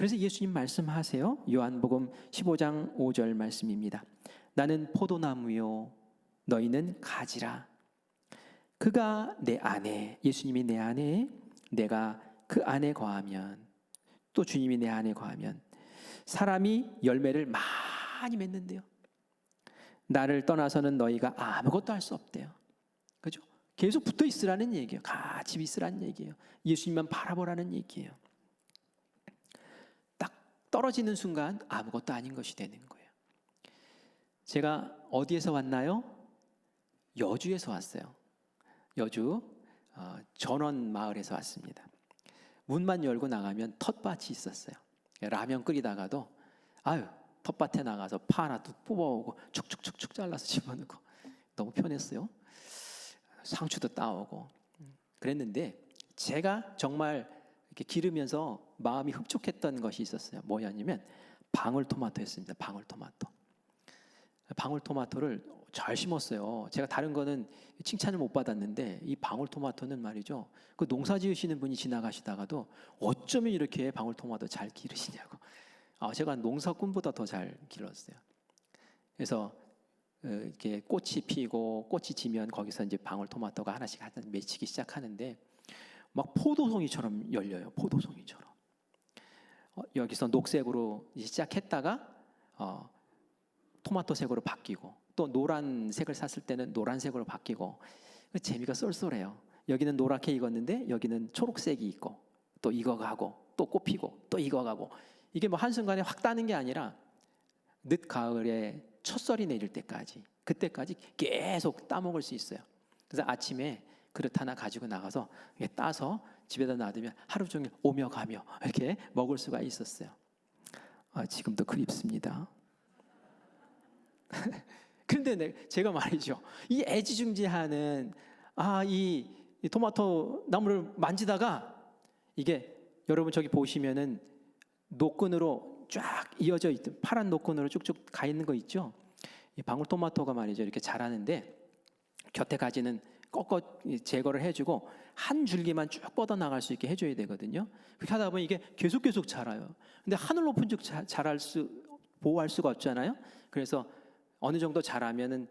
그래서 예수님 말씀하세요. 요한복음 15장 5절 말씀입니다. 나는 포도나무요 너희는 가지라. 그가 내 안에, 예수님이 내 안에, 내가 그 안에 거하면, 또 주님이 내 안에 거하면 사람이 열매를 많이 맺는데요. 나를 떠나서는 너희가 아무것도 할 수 없대요. 그죠? 계속 붙어 있으라는 얘기예요. 같이 있으라는 얘기예요. 예수님만 바라보라는 얘기예요. 딱 떨어지는 순간 아무것도 아닌 것이 되는 거예요. 제가 어디에서 왔나요? 여주에서 왔어요. 여주 전원 마을에서 왔습니다. 문만 열고 나가면 텃밭이 있었어요. 라면 끓이다가도 텃밭에 나가서 파 하나 뚝 뽑아오고 축축축축 잘라서 집어넣고 너무 편했어요. 상추도 따오고 그랬는데 제가 정말 이렇게 기르면서 마음이 흡족했던 것이 있었어요. 뭐였냐면 방울토마토였습니다. 방울토마토를 잘 심었어요. 제가 다른 거는 칭찬을 못 받았는데 이 방울토마토는 말이죠. 그 농사 지으시는 분이 지나가시다가도 어쩌면 이렇게 방울토마토 잘 기르시냐고. 제가 농사 꿈보다 더 잘 길렀어요. 그래서 이렇게 꽃이 피고 꽃이 지면 거기서 이제 방울토마토가 하나씩 맺히기 시작하는데 막 포도송이처럼 열려요. 포도송이처럼. 여기서 녹색으로 시작했다가 토마토색으로 바뀌고 또 노란색을 샀을 때는 노란색으로 바뀌고 재미가 쏠쏠해요. 여기는 노랗게 익었는데 여기는 초록색이 있고 또 익어가고 또 꽃피고 또 익어가고 이게 뭐 한순간에 확 따는 게 아니라 늦가을에 첫설이 내릴 때까지 그때까지 계속 따먹을 수 있어요. 그래서 아침에 그릇 하나 가지고 나가서 따서 집에다 놔두면 하루 종일 오며 가며 이렇게 먹을 수가 있었어요. 지금도 그립습니다. 그런데 제가 말이죠. 이 애지중지하는 이 토마토 나무를 만지다가 이게 여러분 저기 보시면은 노끈으로 쫙 이어져 있던 파란 노끈으로 쭉쭉 가 있는 거 있죠. 이 방울토마토가 말이죠. 이렇게 자라는데 곁에 가지는 꺾어 제거를 해주고 한 줄기만 쭉 뻗어 나갈 수 있게 해줘야 되거든요. 그렇게 하다 보면 이게 계속 자라요. 근데 하늘 높은 즉 보호할 수가 없잖아요. 그래서 어느 정도 자라면은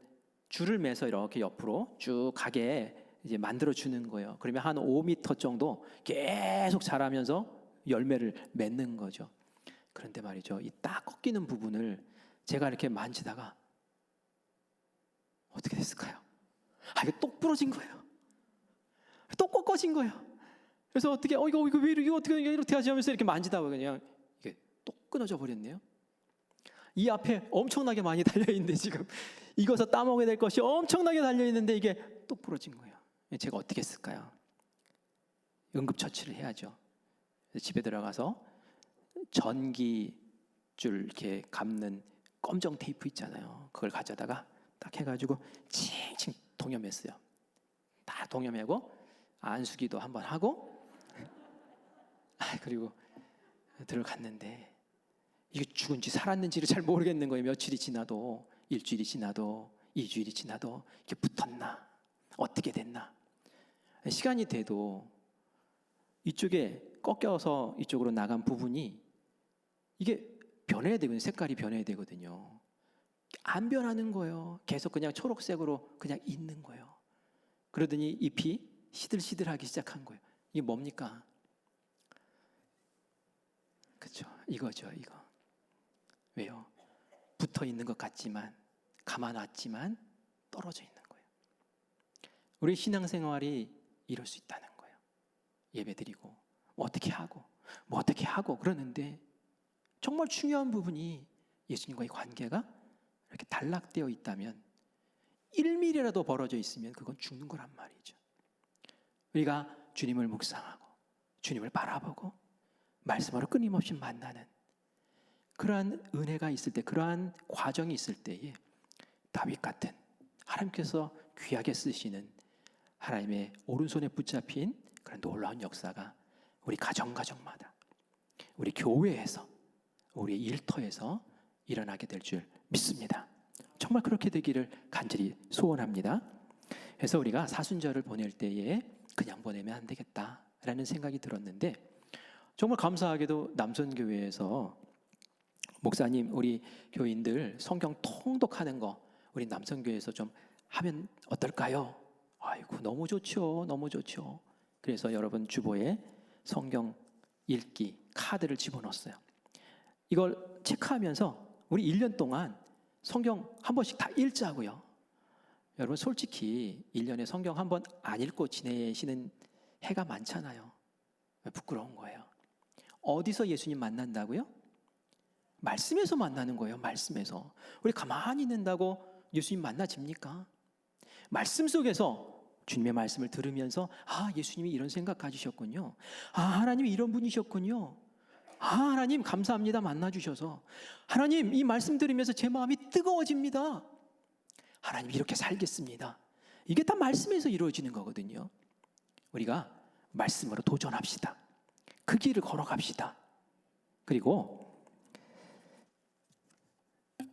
줄을 매서 이렇게 옆으로 쭉 가게 이제 만들어 주는 거예요. 그러면 한 5m 정도 계속 자라면서 열매를 맺는 거죠. 그런데 말이죠, 이 딱 꺾이는 부분을 제가 이렇게 만지다가 어떻게 됐을까요? 이게 똑 부러진 거예요. 똑 꺾어진 거예요. 그래서 어떻게 이거 왜 이거 어떻게 이렇게 하지 하면서 이렇게 만지다 보면 그냥 이게 똑 끊어져 버렸네요. 이 앞에 엄청나게 많이 달려 있는데 지금 익어서 따먹어야 될 것이 엄청나게 달려 있는데 이게 똑 부러진 거예요. 제가 어떻게 했을까요? 응급처치를 해야죠. 집에 들어가서 전기줄 이렇게 감는 검정 테이프 있잖아요. 그걸 가져다가 딱 해가지고 칭칭 동여맸어요. 다 동여매고 안수기도 한번 하고 그리고 들어갔는데 이게 죽은지 살았는지를 잘 모르겠는 거예요. 며칠이 지나도 일주일이 지나도 2주일이 지나도 이게 붙었나 어떻게 됐나 시간이 돼도 이쪽에 꺾여서 이쪽으로 나간 부분이 이게 변해야 되거든요. 색깔이 변해야 되거든요. 안 변하는 거예요. 계속 그냥 초록색으로 그냥 있는 거예요. 그러더니 잎이 시들시들하기 시작한 거예요. 이게 뭡니까? 그렇죠. 이거죠. 이거. 왜요? 붙어 있는 것 같지만 가만 놨지만 떨어져 있는 거예요. 우리 신앙생활이 이럴 수 있다는 거예요. 예배드리고 뭐 어떻게 하고 그러는데 정말 중요한 부분이 예수님과의 관계가 이렇게 단락되어 있다면 1mm라도 벌어져 있으면 그건 죽는 거란 말이죠. 우리가 주님을 묵상하고 주님을 바라보고 말씀으로 끊임없이 만나는 그러한 은혜가 있을 때, 그러한 과정이 있을 때에 다윗 같은 하나님께서 귀하게 쓰시는 하나님의 오른손에 붙잡힌 그런 놀라운 역사가 우리 가정마다 우리 교회에서 우리 일터에서 일어나게 될 줄 믿습니다. 정말 그렇게 되기를 간절히 소원합니다. 그래서 우리가 사순절을 보낼 때에 그냥 보내면 안 되겠다라는 생각이 들었는데 정말 감사하게도 남선교회에서 목사님, 우리 교인들 성경 통독하는 거 우리 남선교회에서 좀 하면 어떨까요? 아이고, 너무 좋죠. 너무 좋죠. 그래서 여러분 주보에 성경 읽기 카드를 집어넣었어요. 이걸 체크하면서 우리 1년 동안 성경 한 번씩 다 읽자고요. 여러분 솔직히 1년에 성경 한 번 안 읽고 지내시는 해가 많잖아요. 부끄러운 거예요. 어디서 예수님 만난다고요? 말씀에서 만나는 거예요. 말씀에서. 우리 가만히 있는다고 예수님 만나집니까? 말씀 속에서 주님의 말씀을 들으면서 예수님이 이런 생각 가지셨군요. 하나님이 이런 분이셨군요. 하나님 감사합니다. 만나주셔서. 하나님 이 말씀 들으면서 제 마음이 뜨거워집니다. 하나님 이렇게 살겠습니다. 이게 다 말씀에서 이루어지는 거거든요. 우리가 말씀으로 도전합시다. 그 길을 걸어갑시다. 그리고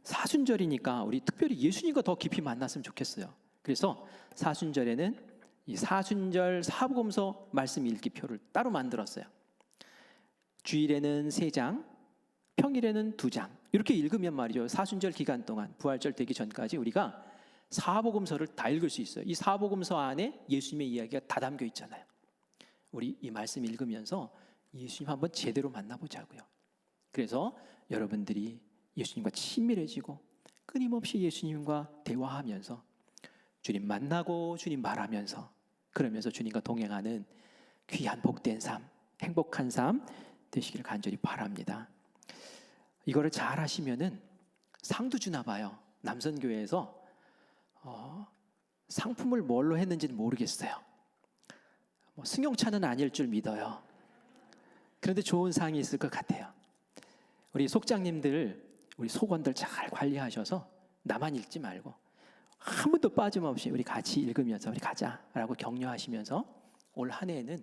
사순절이니까 우리 특별히 예수님과 더 깊이 만났으면 좋겠어요. 그래서 사순절에는 이 사순절 사복음서 말씀 읽기표를 따로 만들었어요. 주일에는 3장, 평일에는 2장 이렇게 읽으면 말이죠. 사순절 기간 동안 부활절 되기 전까지 우리가 사복음서를 다 읽을 수 있어요. 이 사복음서 안에 예수님의 이야기가 다 담겨 있잖아요. 우리 이 말씀 읽으면서 예수님 한번 제대로 만나보자고요. 그래서 여러분들이 예수님과 친밀해지고 끊임없이 예수님과 대화하면서 주님 만나고 주님 말하면서 그러면서 주님과 동행하는 귀한 복된 삶, 행복한 삶 되시기를 간절히 바랍니다. 이거를 잘 하시면은 상도 주나 봐요. 남선교회에서 상품을 뭘로 했는지는 모르겠어요. 승용차는 아닐 줄 믿어요. 그런데 좋은 상이 있을 것 같아요. 우리 속장님들, 우리 속원들 잘 관리하셔서 나만 읽지 말고 한 번도 빠짐없이 우리 같이 읽으면서 우리 가자라고 격려하시면서 올 한 해에는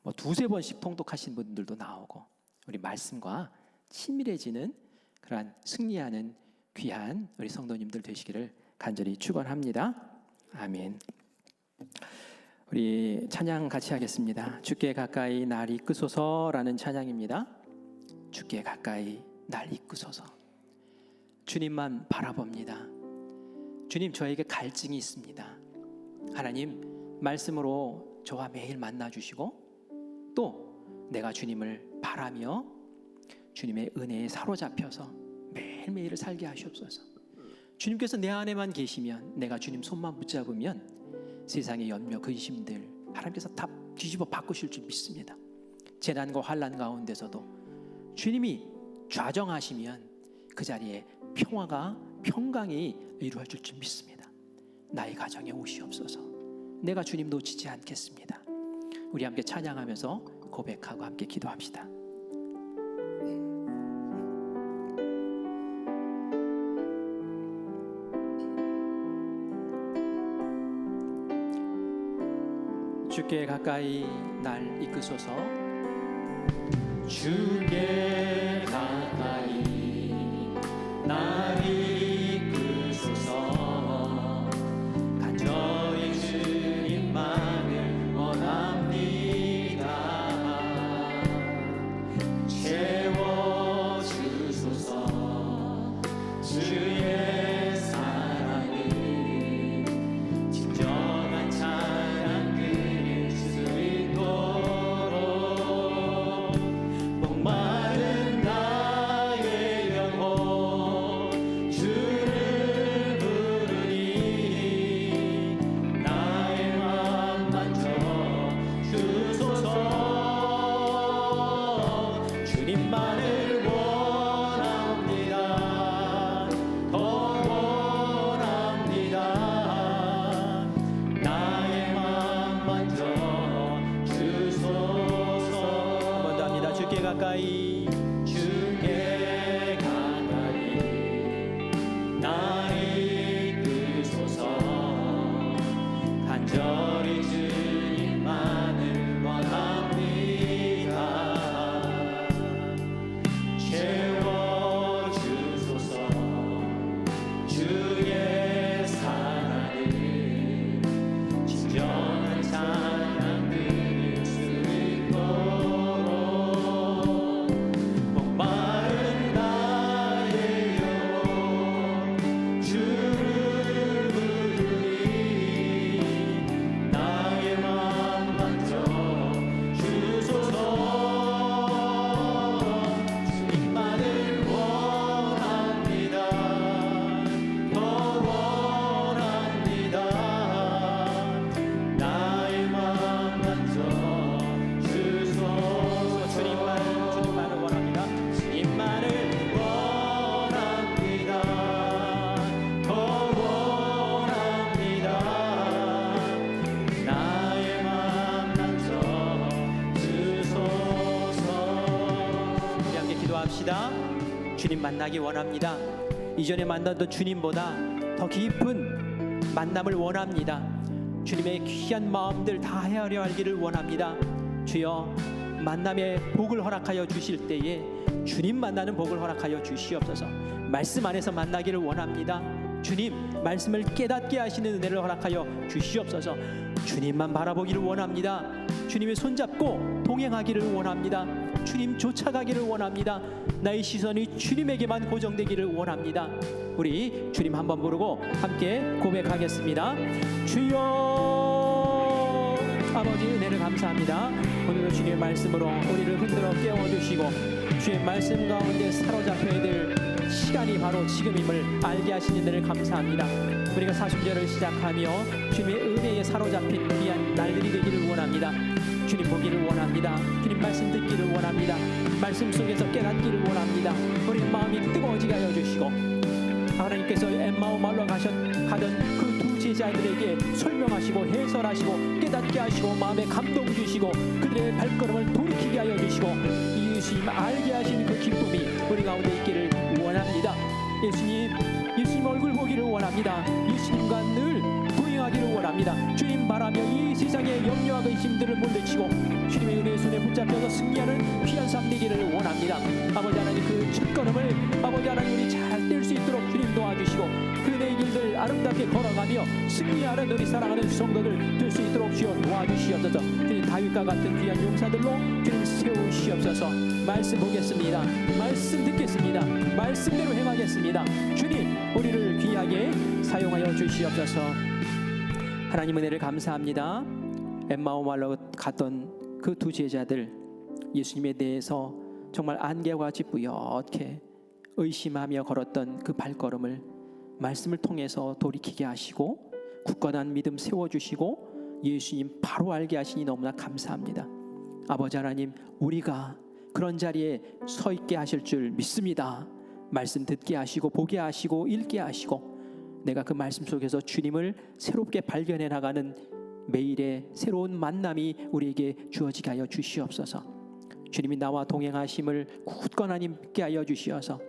2-3번씩 통독하신 분들도 나오고 우리 말씀과 친밀해지는 그러한 승리하는 귀한 우리 성도님들 되시기를 간절히 축원합니다. 아멘. 우리 찬양 같이 하겠습니다. 주께 가까이 날 이끄소서라는 찬양입니다. 주께 가까이 날 이끄소서. 주님만 바라봅니다. 주님, 저에게 갈증이 있습니다. 하나님 말씀으로 저와 매일 만나주시고 또 내가 주님을 바라며 주님의 은혜에 사로잡혀서 매일매일을 살게 하시옵소서. 주님께서 내 안에만 계시면, 내가 주님 손만 붙잡으면 세상의 염려 근심들 하나님께서 다 뒤집어 바꾸실 줄 믿습니다. 재난과 환난 가운데서도 주님이 좌정하시면 그 자리에 평화가 평강이 이루어질 줄 믿습니다. 나의 가정에 오시옵소서. 내가 주님 놓치지 않겠습니다. 우리 함께 찬양하면서 고백하고 함께 기도합시다. 주께 가까이 날 이끄소서. 주께 가까이 날 이끄소서. 간절히 주님만을 원합니다. 채워주소서. 주의 사랑을 진정한 찬양 드릴 수 있도록 목마른 나 원합시다. 주님 만나기 원합니다. 이전에 만났던 주님보다 더 깊은 만남을 원합니다. 주님의 귀한 마음들 다 헤아려 알기를 원합니다. 주여, 만남의 복을 허락하여 주실 때에 주님 만나는 복을 허락하여 주시옵소서. 말씀 안에서 만나기를 원합니다. 주님, 말씀을 깨닫게 하시는 은혜를 허락하여 주시옵소서. 주님만 바라보기를 원합니다. 주님의 손잡고 동행하기를 원합니다. 주님 쫓아가기를 원합니다. 나의 시선이 주님에게만 고정되기를 원합니다. 우리 주님 한번 부르고 함께 고백하겠습니다. 주여, 아버지 은혜를 감사합니다. 오늘도 주님의 말씀으로 우리를 흔들어 깨워주시고 주의 말씀 가운데 사로잡혀야 될 시간이 바로 지금임을 알게 하신 은혜를 감사합니다. 우리가 사순절을 시작하며 주님의 은혜에 사로잡힌 귀한 날들이 되기를 원합니다. 주님 보기를 원합니다. 주님 말씀 듣기를 원합니다. 말씀 속에서 깨닫기를 원합니다. 우리 마음이 뜨거워지게 하여 주시고 하나님께서 엠마오 마을로 가던 그 두 제자들에게 설명하시고 해설하시고 깨닫게 하시고 마음에 감동 주시고 그들의 발걸음을 돌이키게 하여 주시고 예수님 알게 하시는 그 기쁨이 우리 가운데 있기를 원합니다. 예수님 얼굴 보기를 원합니다. 예수님과 늘 동행하기를 원합니다. 주님 바라며 이 세상의 염려와 근심들을 물리치고 주님의 은혜의 손에 붙잡혀서 승리하는 귀한 삶 되기를 원합니다. 아버지 하나님, 그 첫걸음을 아버지 하나님 우리 잘 뗄 수 있도록 주님 도와주시고 그의 길들 아름답게 걸어가며 승리하는 우리 사랑하는 성도들 될 수 있도록 주여 도와주시옵소서. 주님 다윗과 같은 귀한 용사들로 주님 세우시옵소서. 말씀 보겠습니다. 말씀 듣겠습니다. 말씀대로 행하겠습니다. 주님 우리를 귀하게 사용하여 주시옵소서. 하나님 은혜를 감사합니다. 엠마오 마을로 갔던 그 두 제자들, 예수님에 대해서 정말 안개와 같이 뿌옇게 의심하며 걸었던 그 발걸음을 말씀을 통해서 돌이키게 하시고 굳건한 믿음 세워주시고 예수님 바로 알게 하시니 너무나 감사합니다. 아버지 하나님, 우리가 그런 자리에 서 있게 하실 줄 믿습니다. 말씀 듣게 하시고 보게 하시고 읽게 하시고 내가 그 말씀 속에서 주님을 새롭게 발견해 나가는 매일의 새로운 만남이 우리에게 주어지게 하여 주시옵소서. 주님이 나와 동행하심을 굳건하게 믿게 하여 주시어서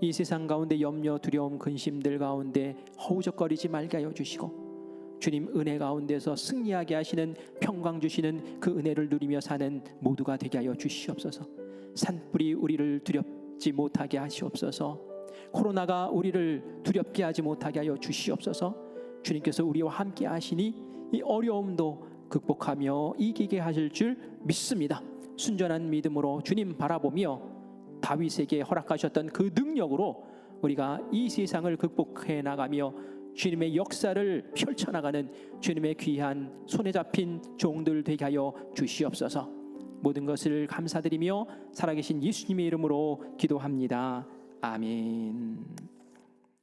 이 세상 가운데 염려, 두려움, 근심들 가운데 허우적거리지 말게 하여 주시고 주님 은혜 가운데서 승리하게 하시는 평강 주시는 그 은혜를 누리며 사는 모두가 되게 하여 주시옵소서. 산불이 우리를 두렵지 못하게 하시옵소서. 코로나가 우리를 두렵게 하지 못하게 하여 주시옵소서. 주님께서 우리와 함께 하시니 이 어려움도 극복하며 이기게 하실 줄 믿습니다. 순전한 믿음으로 주님 바라보며 다윗에게 허락하셨던 그 능력으로 우리가 이 세상을 극복해 나가며 주님의 역사를 펼쳐나가는 주님의 귀한 손에 잡힌 종들 되게 하여 주시옵소서. 모든 것을 감사드리며 살아계신 예수님의 이름으로 기도합니다. 아멘.